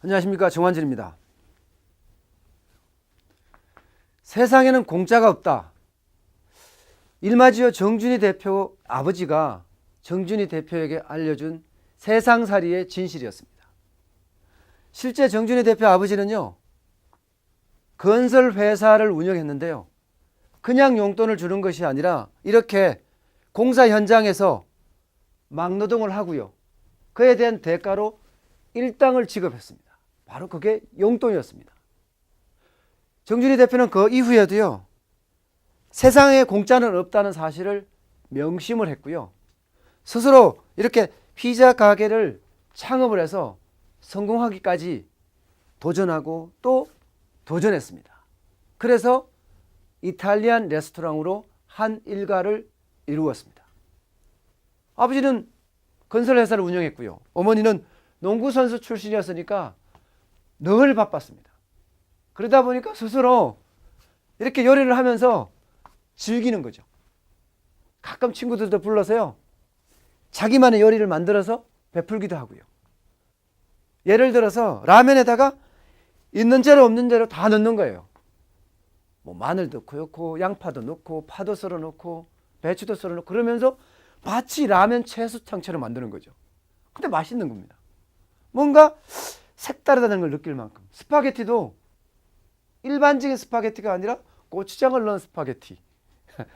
안녕하십니까, 정환진입니다. 세상에는 공짜가 없다. 일마지어 정준희 대표 아버지가 정준희 대표에게 알려준 세상살이의 진실이었습니다. 실제 정준희 대표 아버지는요, 건설회사를 운영했는데요, 그냥 용돈을 주는 것이 아니라 이렇게 공사 현장에서 막노동을 하고요, 그에 대한 대가로 일당을 지급했습니다. 바로 그게 용돈이었습니다. 정준희 대표는 그 이후에도요, 세상에 공짜는 없다는 사실을 명심을 했고요, 스스로 이렇게 피자 가게를 창업을 해서 성공하기까지 도전하고 또 도전했습니다. 그래서 이탈리안 레스토랑으로 한 일가를 이루었습니다. 아버지는 건설회사를 운영했고요, 어머니는 농구선수 출신이었으니까 늘 바빴습니다. 그러다 보니까 스스로 이렇게 요리를 하면서 즐기는 거죠. 가끔 친구들도 불러서요, 자기만의 요리를 만들어서 베풀기도 하고요. 예를 들어서 라면에다가 있는 재료 없는 재료 다 넣는 거예요. 뭐 마늘도 넣고 양파도 넣고 파도 썰어 넣고 배추도 썰어 넣고, 그러면서 마치 라면 채소탕처럼 만드는 거죠. 근데 맛있는 겁니다. 뭔가 색다르다는 걸 느낄 만큼. 스파게티도 일반적인 스파게티가 아니라 고추장을 넣은 스파게티.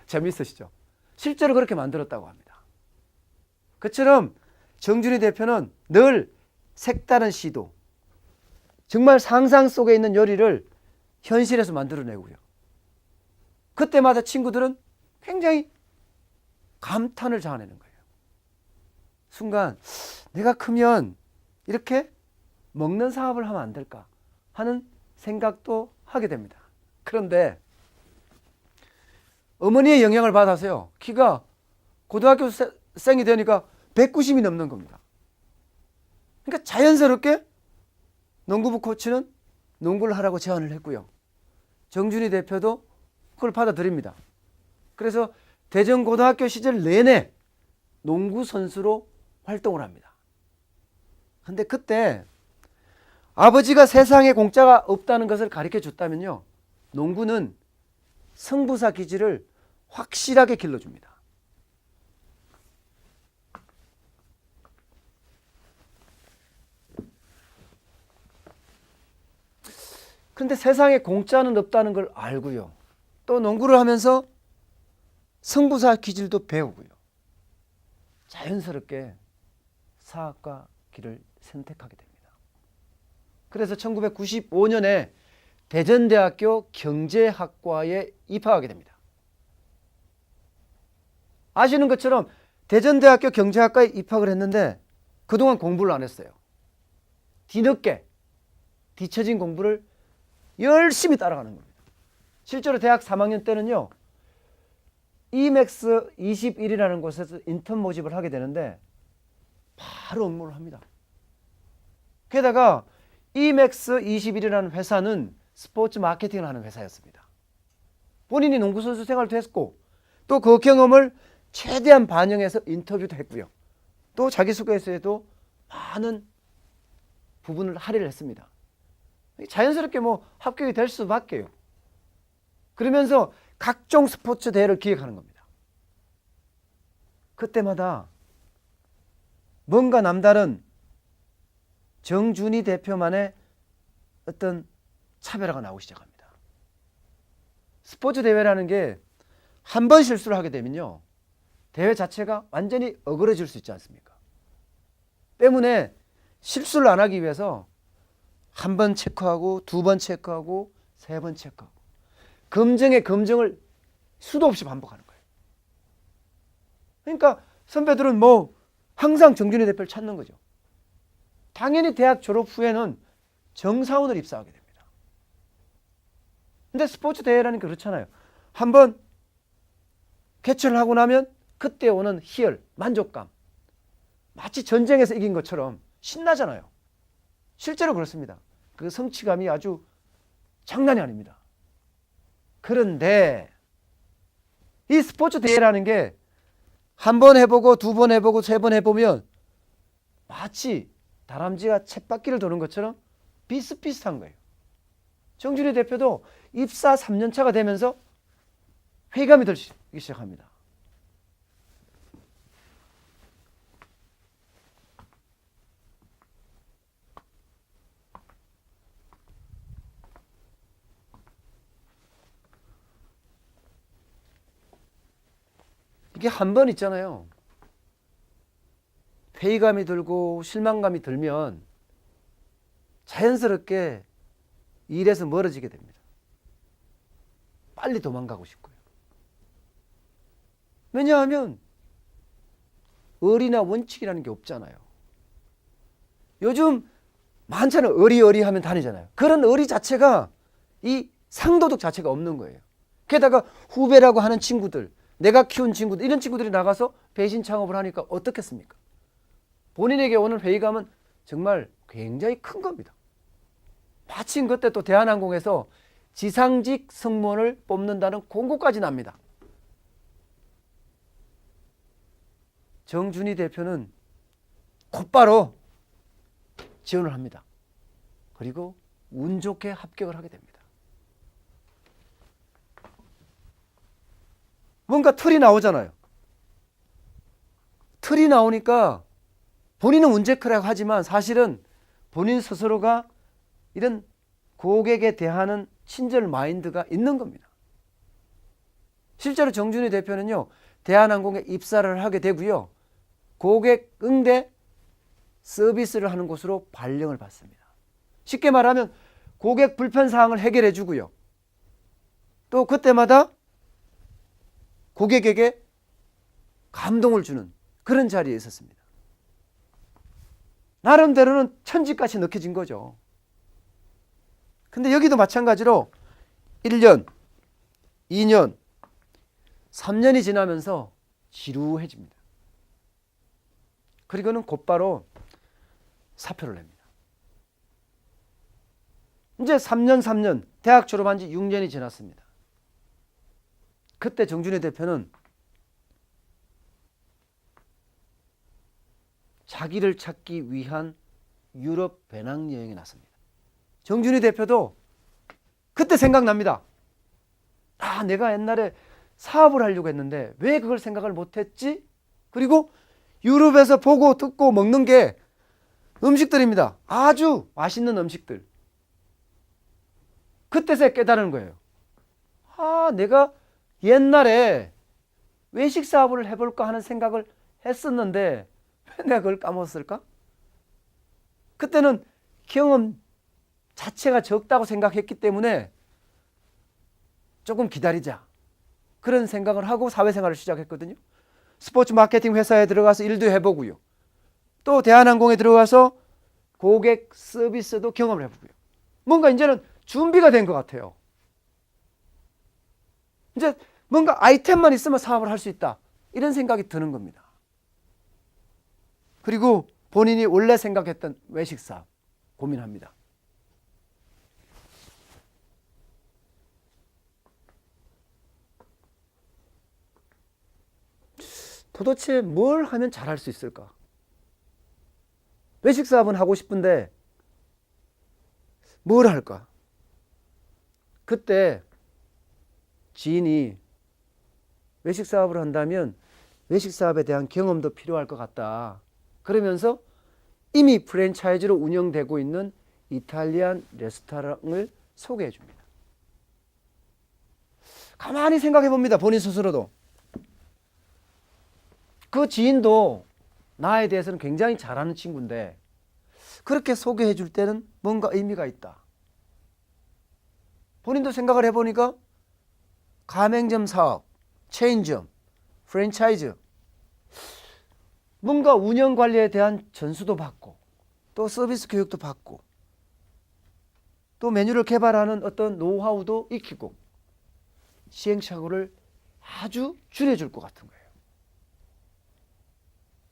재미있으시죠? 실제로 그렇게 만들었다고 합니다. 그처럼 정준희 대표는 늘 색다른 시도, 정말 상상 속에 있는 요리를 현실에서 만들어내고요, 그때마다 친구들은 굉장히 감탄을 자아내는 거예요. 순간 내가 크면 이렇게 먹는 사업을 하면 안 될까 하는 생각도 하게 됩니다. 그런데 어머니의 영향을 받아서요, 키가 고등학교생이 되니까 190이 넘는 겁니다. 그러니까 자연스럽게 농구부 코치는 농구를 하라고 제안을 했고요, 정준희 대표도 그걸 받아들입니다. 그래서 대전고등학교 시절 내내 농구 선수로 활동을 합니다. 근데 그때 아버지가 세상에 공짜가 없다는 것을 가르쳐 줬다면요, 농구는 승부사 기질을 확실하게 길러줍니다. 그런데 세상에 공짜는 없다는 걸 알고요, 또 농구를 하면서 승부사 기질도 배우고요, 자연스럽게 사학과 길을 선택하게 됩니다. 그래서 1995년에 대전대학교 경제학과에 입학하게 됩니다. 아시는 것처럼 대전대학교 경제학과에 입학을 했는데 그동안 공부를 안 했어요. 뒤늦게 뒤처진 공부를 열심히 따라가는 겁니다. 실제로 대학 3학년 때는요, 이맥스 21이라는 곳에서 인턴 모집을 하게 되는데 바로 업무를 합니다. 게다가 이맥스 21이라는 회사는 스포츠 마케팅을 하는 회사였습니다. 본인이 농구선수 생활도 했고 또 그 경험을 최대한 반영해서 인터뷰도 했고요, 또 자기소개서에도 많은 부분을 할애를 했습니다. 자연스럽게 합격이 될 수밖에요. 그러면서 각종 스포츠 대회를 기획하는 겁니다. 그때마다 뭔가 남다른 정준희 대표만의 어떤 차별화가 나오기 시작합니다. 스포츠 대회라는 게 한 번 실수를 하게 되면요, 대회 자체가 완전히 어그러질 수 있지 않습니까? 때문에 실수를 안 하기 위해서 한 번 체크하고 두 번 체크하고 세 번 체크하고 검증에 검증을 수도 없이 반복하는 거예요. 그러니까 선배들은 항상 정준희 대표를 찾는 거죠. 당연히 대학 졸업 후에는 정사원으로 입사하게 됩니다. 근데 스포츠 대회라는 게 그렇잖아요. 한번 개최를 하고 나면 그때 오는 희열, 만족감, 마치 전쟁에서 이긴 것처럼 신나잖아요. 실제로 그렇습니다. 그 성취감이 아주 장난이 아닙니다. 그런데 이 스포츠 대회라는 게 한 번 해보고 두 번 해보고 세 번 해보면 마치 다람쥐가 쳇바퀴를 도는 것처럼 비슷비슷한 거예요. 정준희 대표도 입사 3년 차가 되면서 회의감이 들기 시작합니다. 이게 한 번 있잖아요. 회의감이 들고 실망감이 들면 자연스럽게 일에서 멀어지게 됩니다. 빨리 도망가고 싶고요. 왜냐하면 의리나 원칙이라는 게 없잖아요. 요즘 많잖아요. 의리 하면 다니잖아요. 그런 의리 자체가 이 상도덕 자체가 없는 거예요. 게다가 후배라고 하는 친구들, 내가 키운 친구들, 이런 친구들이 나가서 배신 창업을 하니까 어떻겠습니까? 본인에게 오는 회의감은 정말 굉장히 큰 겁니다. 마침 그때 또 대한항공에서 지상직 승무원을 뽑는다는 공고까지 납니다. 정준희 대표는 곧바로 지원을 합니다. 그리고 운 좋게 합격을 하게 됩니다. 뭔가 틀이 나오잖아요. 틀이 나오니까 본인은 문제크라고 하지만 사실은 본인 스스로가 이런 고객에 대하는 친절 마인드가 있는 겁니다. 실제로 정준희 대표는요, 대한항공에 입사를 하게 되고요, 고객 응대 서비스를 하는 곳으로 발령을 받습니다. 쉽게 말하면 고객 불편 사항을 해결해 주고요, 또 그때마다 고객에게 감동을 주는 그런 자리에 있었습니다. 나름대로는 천직같이 느껴진 거죠. 근데 여기도 마찬가지로 1년, 2년, 3년이 지나면서 지루해집니다. 그리고는 곧바로 사표를 냅니다. 이제 3년, 대학 졸업한 지 6년이 지났습니다. 그때 정준희 대표는 자기를 찾기 위한 유럽 배낭여행에 나섭니다. 정준희 대표도 그때 생각납니다. 아, 내가 옛날에 사업을 하려고 했는데 왜 그걸 생각을 못했지? 그리고 유럽에서 보고 듣고 먹는 게 음식들입니다. 아주 맛있는 음식들. 그때서야 깨달은 거예요. 아, 내가 옛날에 외식 사업을 해볼까 하는 생각을 했었는데 왜 내가 그걸 까먹었을까? 그때는 경험 자체가 적다고 생각했기 때문에 조금 기다리자, 그런 생각을 하고 사회생활을 시작했거든요. 스포츠 마케팅 회사에 들어가서 일도 해보고요, 또 대한항공에 들어가서 고객 서비스도 경험을 해보고요. 뭔가 이제는 준비가 된 것 같아요. 이제 뭔가 아이템만 있으면 사업을 할 수 있다, 이런 생각이 드는 겁니다. 그리고 본인이 원래 생각했던 외식 사업 고민합니다. 도대체 뭘 하면 잘할 수 있을까? 외식 사업은 하고 싶은데 뭘 할까? 그때 지인이 외식 사업을 한다면 외식 사업에 대한 경험도 필요할 것 같다, 그러면서 이미 프랜차이즈로 운영되고 있는 이탈리안 레스토랑을 소개해 줍니다. 가만히 생각해 봅니다. 본인 스스로도. 그 지인도 나에 대해서는 굉장히 잘하는 친구인데 그렇게 소개해 줄 때는 뭔가 의미가 있다. 본인도 생각을 해보니까 가맹점 사업, 체인점, 프랜차이즈, 뭔가 운영 관리에 대한 전수도 받고 또 서비스 교육도 받고 또 메뉴를 개발하는 어떤 노하우도 익히고 시행착오를 아주 줄여줄 것 같은 거예요.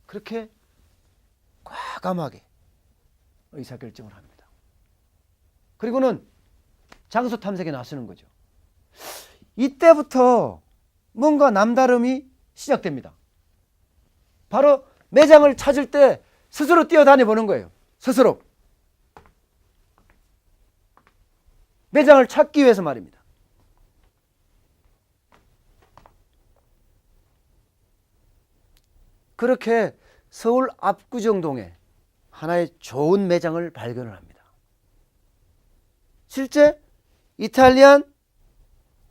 그렇게 과감하게 의사결정을 합니다. 그리고는 장소 탐색에 나서는 거죠. 이때부터 뭔가 남다름이 시작됩니다. 바로 매장을 찾을 때 스스로 뛰어다녀 보는 거예요. 스스로. 매장을 찾기 위해서 말입니다. 그렇게 서울 압구정동에 하나의 좋은 매장을 발견을 합니다. 실제 이탈리안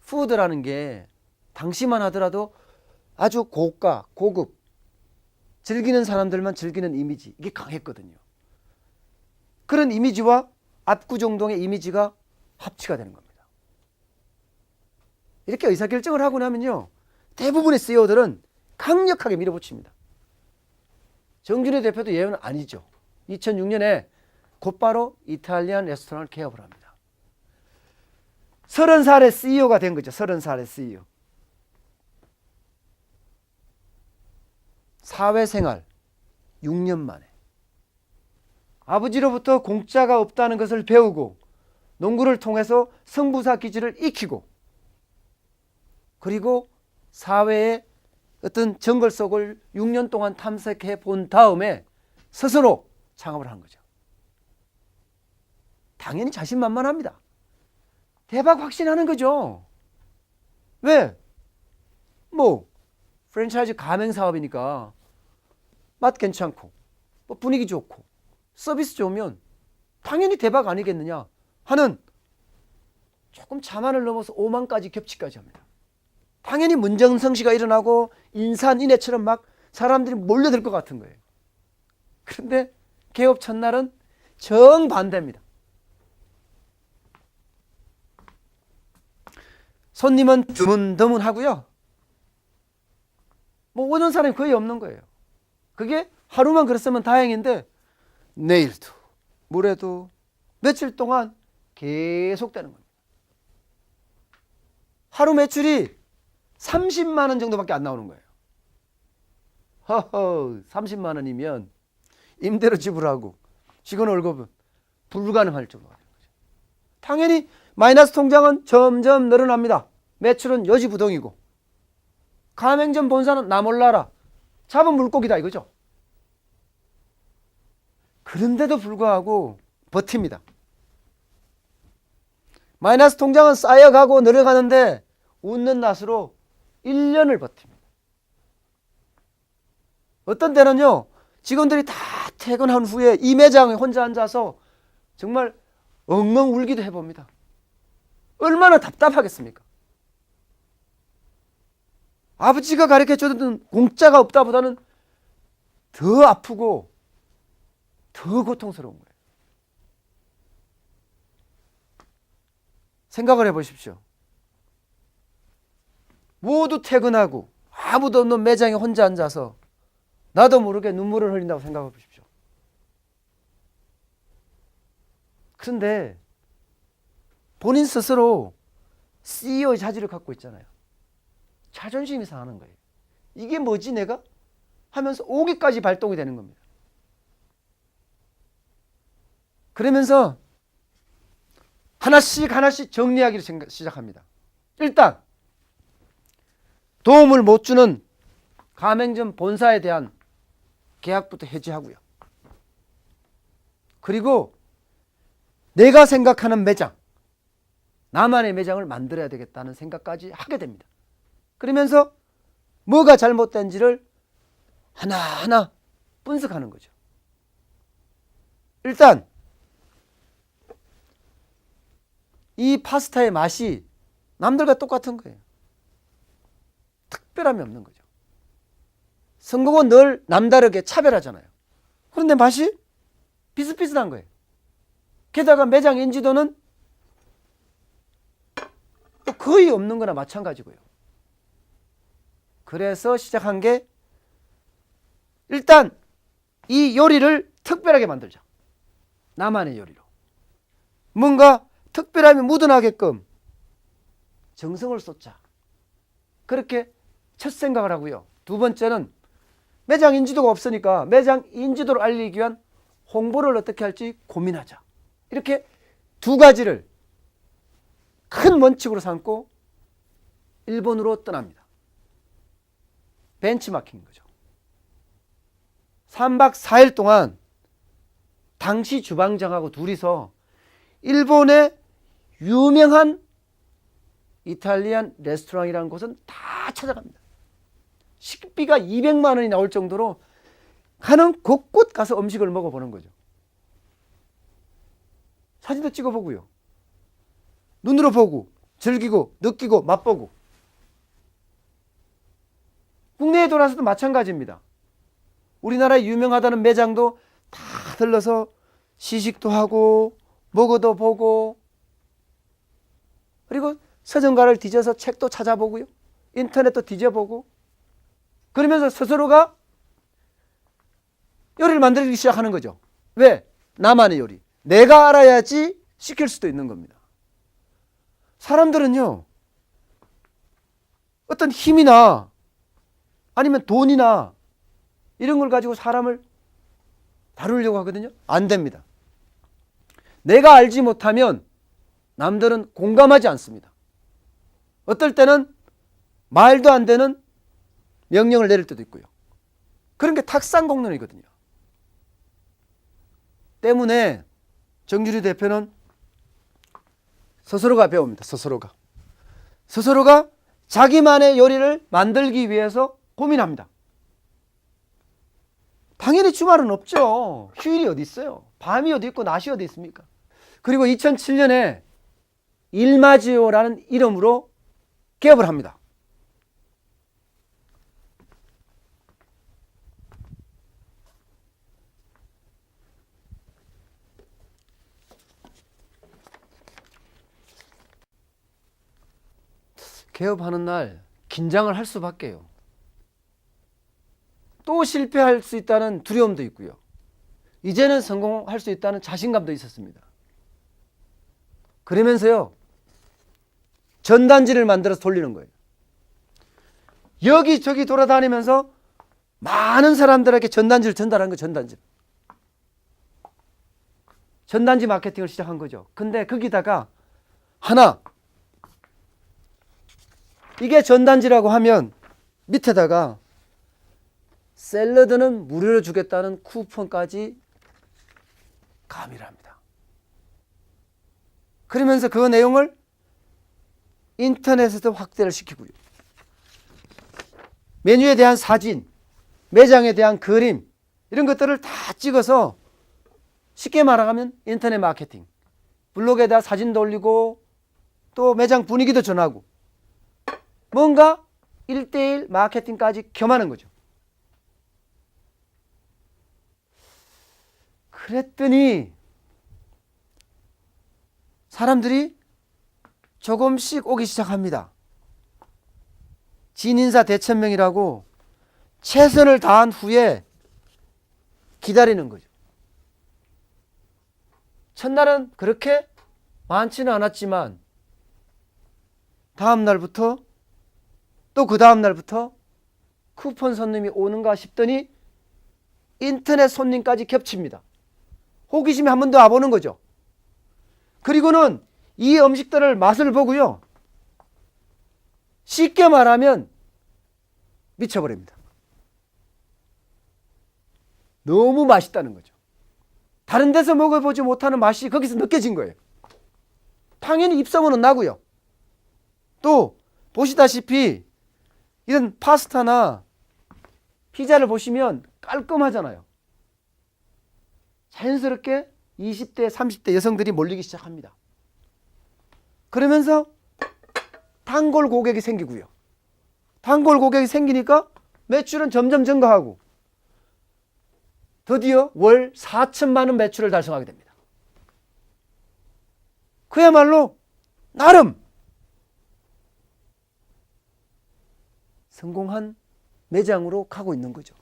푸드라는 게 당시만 하더라도 아주 고가, 고급, 즐기는 사람들만 즐기는 이미지, 이게 강했거든요. 그런 이미지와 압구정동의 이미지가 합치가 되는 겁니다. 이렇게 의사결정을 하고 나면요, 대부분의 CEO들은 강력하게 밀어붙입니다. 정준희 대표도 예외는 아니죠. 2006년에 곧바로 이탈리안 레스토랑을 개업을 합니다. 30살의 CEO가 된 거죠. 30살의 CEO. 사회생활 6년 만에 아버지로부터 공짜가 없다는 것을 배우고 농구를 통해서 승부사 기질을 익히고 그리고 사회의 어떤 정글 속을 6년 동안 탐색해 본 다음에 스스로 창업을 한 거죠. 당연히 자신만만합니다. 대박 확신하는 거죠. 왜? 뭐 프랜차이즈 가맹 사업이니까 맛 괜찮고 뭐 분위기 좋고 서비스 좋으면 당연히 대박 아니겠느냐 하는 조금 자만을 넘어서 오만까지 겹치까지 합니다. 당연히 문정성시가 일어나고 인산인해처럼 막 사람들이 몰려들 것 같은 거예요. 그런데 개업 첫날은 정반대입니다. 손님은 드문드문하고요. 뭐 오는 사람이 거의 없는 거예요. 그게 하루만 그랬으면 다행인데 내일도 모레도 며칠 동안 계속되는 겁니다. 하루 매출이 30만 원 정도밖에 안 나오는 거예요. 허허, 30만 원이면 임대료 지불하고 직원 월급은 불가능할 정도가 되는 거죠. 당연히 마이너스 통장은 점점 늘어납니다. 매출은 여지부동이고 가맹점 본사는 나 몰라라 잡은 물고기다 이거죠. 그런데도 불구하고 버팁니다. 마이너스 통장은 쌓여가고 늘어가는데 웃는 낯으로 1년을 버팁니다. 어떤 때는요, 직원들이 다 퇴근한 후에 이 매장에 혼자 앉아서 정말 엉엉 울기도 해봅니다. 얼마나 답답하겠습니까? 아버지가 가르쳐주던 공짜가 없다보다는 더 아프고 더 고통스러운 거예요. 생각을 해보십시오. 모두 퇴근하고 아무도 없는 매장에 혼자 앉아서 나도 모르게 눈물을 흘린다고 생각해 보십시오. 그런데 본인 스스로 CEO의 자질을 갖고 있잖아요. 자존심이 상하는 거예요. 이게 뭐지 내가? 하면서 오기까지 발동이 되는 겁니다. 그러면서 하나씩 하나씩 정리하기를 시작합니다. 일단 도움을 못 주는 가맹점 본사에 대한 계약부터 해지하고요. 그리고 내가 생각하는 매장, 나만의 매장을 만들어야 되겠다는 생각까지 하게 됩니다. 그러면서 뭐가 잘못된지를 하나하나 분석하는 거죠. 일단 이 파스타의 맛이 남들과 똑같은 거예요. 특별함이 없는 거죠. 성공은 늘 남다르게 차별하잖아요. 그런데 맛이 비슷비슷한 거예요. 게다가 매장 인지도는 또 거의 없는 거나 마찬가지고요. 그래서 시작한 게 일단 이 요리를 특별하게 만들자. 나만의 요리로. 뭔가 특별함이 묻어나게끔 정성을 쏟자. 그렇게 첫 생각을 하고요. 두 번째는 매장 인지도가 없으니까 매장 인지도를 알리기 위한 홍보를 어떻게 할지 고민하자. 이렇게 두 가지를 큰 원칙으로 삼고 일본으로 떠납니다. 벤치마킹인 거죠. 3박 4일 동안 당시 주방장하고 둘이서 일본의 유명한 이탈리안 레스토랑이라는 곳은 다 찾아갑니다. 식비가 200만 원이 나올 정도로 가는 곳곳 가서 음식을 먹어보는 거죠. 사진도 찍어보고요. 눈으로 보고 즐기고 느끼고 맛보고. 국내에 돌아서도 마찬가지입니다. 우리나라에 유명하다는 매장도 다 들러서 시식도 하고 먹어도 보고, 그리고 서점가를 뒤져서 책도 찾아보고요. 인터넷도 뒤져보고. 그러면서 스스로가 요리를 만들기 시작하는 거죠. 왜? 나만의 요리. 내가 알아야지 시킬 수도 있는 겁니다. 사람들은요, 어떤 힘이나 아니면 돈이나 이런 걸 가지고 사람을 다루려고 하거든요. 안 됩니다. 내가 알지 못하면 남들은 공감하지 않습니다. 어떨 때는 말도 안 되는 명령을 내릴 때도 있고요. 그런 게 탁상공론이거든요. 때문에 정유리 대표는 스스로가 배웁니다. 스스로가 자기만의 요리를 만들기 위해서 고민합니다. 당연히 주말은 없죠. 휴일이 어디 있어요. 밤이 어디 있고 낮이 어디 있습니까? 그리고 2007년에 일마지오라는 이름으로 개업을 합니다. 개업하는 날 긴장을 할 수밖에요. 또 실패할 수 있다는 두려움도 있고요. 이제는 성공할 수 있다는 자신감도 있었습니다. 그러면서요, 전단지를 만들어서 돌리는 거예요. 여기저기 돌아다니면서 많은 사람들에게 전단지를 전달하는 거예요. 전단지 마케팅을 시작한 거죠. 근데 거기다가 하나, 이게 전단지라고 하면 밑에다가 샐러드는 무료로 주겠다는 쿠폰까지 가미를 합니다. 그러면서 그 내용을 인터넷에서 확대를 시키고요. 메뉴에 대한 사진, 매장에 대한 그림, 이런 것들을 다 찍어서 쉽게 말하면 인터넷 마케팅, 블로그에다 사진도 올리고 또 매장 분위기도 전하고 뭔가 1:1 마케팅까지 겸하는 거죠. 그랬더니 사람들이 조금씩 오기 시작합니다. 진인사 대천명이라고 최선을 다한 후에 기다리는 거죠. 첫날은 그렇게 많지는 않았지만 다음 날부터 또 그 다음 날부터 쿠폰 손님이 오는가 싶더니 인터넷 손님까지 겹칩니다. 호기심에 한 번 더 와보는 거죠. 그리고는 이 음식들을 맛을 보고요, 쉽게 말하면 미쳐버립니다. 너무 맛있다는 거죠. 다른 데서 먹어보지 못하는 맛이 거기서 느껴진 거예요. 당연히 입소문은 나고요. 또 보시다시피 이런 파스타나 피자를 보시면 깔끔하잖아요. 자연스럽게 20대, 30대 여성들이 몰리기 시작합니다. 그러면서 단골 고객이 생기고요. 단골 고객이 생기니까 매출은 점점 증가하고 드디어 월 4천만 원 매출을 달성하게 됩니다. 그야말로 나름 성공한 매장으로 가고 있는 거죠.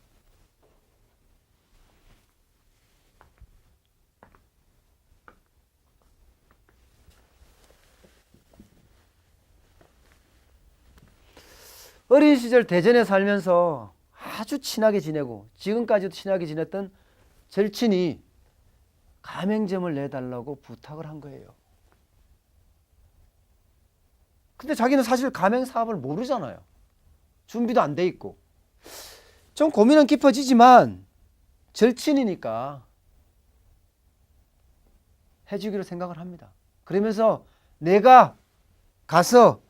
어린 시절 대전에 살면서 아주 친하게 지내고 지금까지도 친하게 지냈던 절친이 가맹점을 내달라고 부탁을 한 거예요. 근데 자기는 사실 가맹 사업을 모르잖아요. 준비도 안 돼 있고. 좀 고민은 깊어지지만 절친이니까 해주기로 생각을 합니다. 그러면서 내가 가서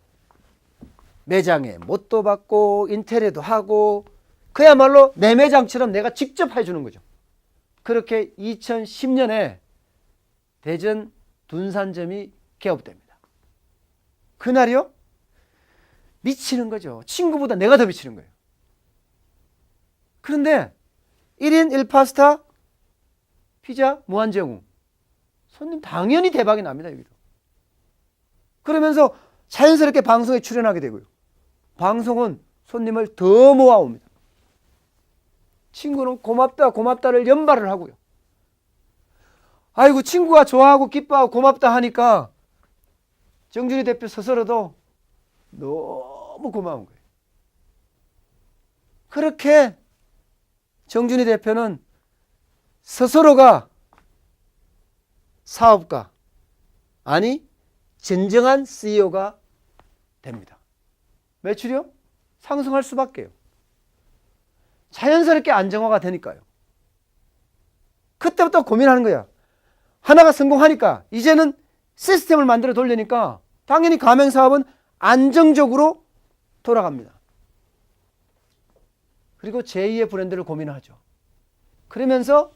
매장에 못도 받고 인테리어도 하고 그야말로 내 매장처럼 내가 직접 해주는 거죠. 그렇게 2010년에 대전 둔산점이 개업됩니다. 그날이요? 미치는 거죠. 친구보다 내가 더 미치는 거예요. 그런데 1인 1파스타 피자 무한제공. 손님 당연히 대박이 납니다. 여기도. 그러면서 자연스럽게 방송에 출연하게 되고요. 방송은 손님을 더 모아옵니다. 친구는 고맙다 고맙다를 연발을 하고요. 아이고 친구가 좋아하고 기뻐하고 고맙다 하니까 정준희 대표 스스로도 너무 고마운 거예요. 그렇게 정준희 대표는 스스로가 사업가, 아니 진정한 CEO가 됩니다. 매출이요? 상승할 수밖에요. 자연스럽게 안정화가 되니까요. 그때부터 고민하는 거야. 하나가 성공하니까 이제는 시스템을 만들어 돌리니까 당연히 가맹사업은 안정적으로 돌아갑니다. 그리고 제2의 브랜드를 고민하죠. 그러면서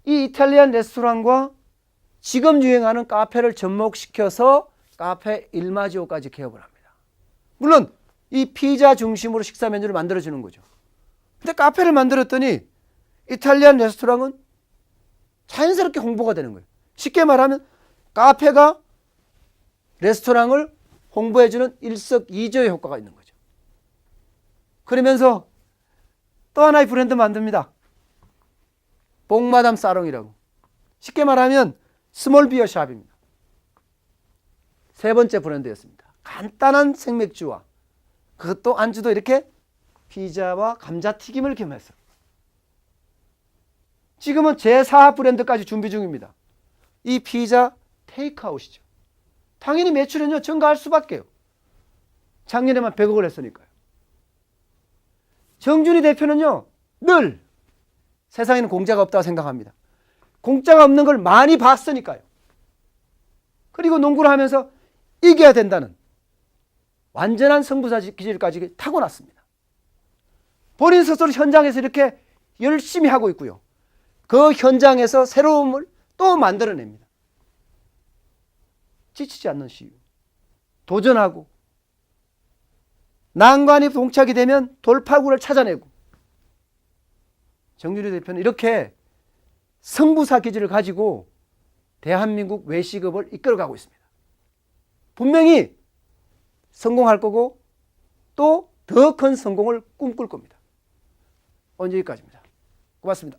이 이탈리안 레스토랑과 지금 유행하는 카페를 접목시켜서 카페 일마지오까지 개업을 합니다. 물론 이 피자 중심으로 식사 메뉴를 만들어주는 거죠. 근데 카페를 만들었더니 이탈리안 레스토랑은 자연스럽게 홍보가 되는 거예요. 쉽게 말하면 카페가 레스토랑을 홍보해주는 일석이조의 효과가 있는 거죠. 그러면서 또 하나의 브랜드 만듭니다. 복마담 사롱이라고. 쉽게 말하면 스몰 비어 샵입니다. 세 번째 브랜드였습니다. 간단한 생맥주와 그것도 안주도 이렇게 피자와 감자튀김을 겸해서 지금은 제4 브랜드까지 준비 중입니다. 이 피자 테이크아웃이죠. 당연히 매출은요 증가할 수밖에요. 작년에만 100억을 했으니까요. 정준희 대표는요 늘 세상에는 공짜가 없다고 생각합니다. 공짜가 없는 걸 많이 봤으니까요. 그리고 농구를 하면서 이겨야 된다는 완전한 승부사 기질까지 타고났습니다. 본인 스스로 현장에서 이렇게 열심히 하고 있고요. 그 현장에서 새로움을 또 만들어냅니다. 지치지 않는 시유. 도전하고 난관이 봉착이 되면 돌파구를 찾아내고 정준희 대표는 이렇게 승부사 기질을 가지고 대한민국 외식업을 이끌어가고 있습니다. 분명히 성공할 거고 또 더 큰 성공을 꿈꿀 겁니다. 오늘 여기까지입니다. 고맙습니다.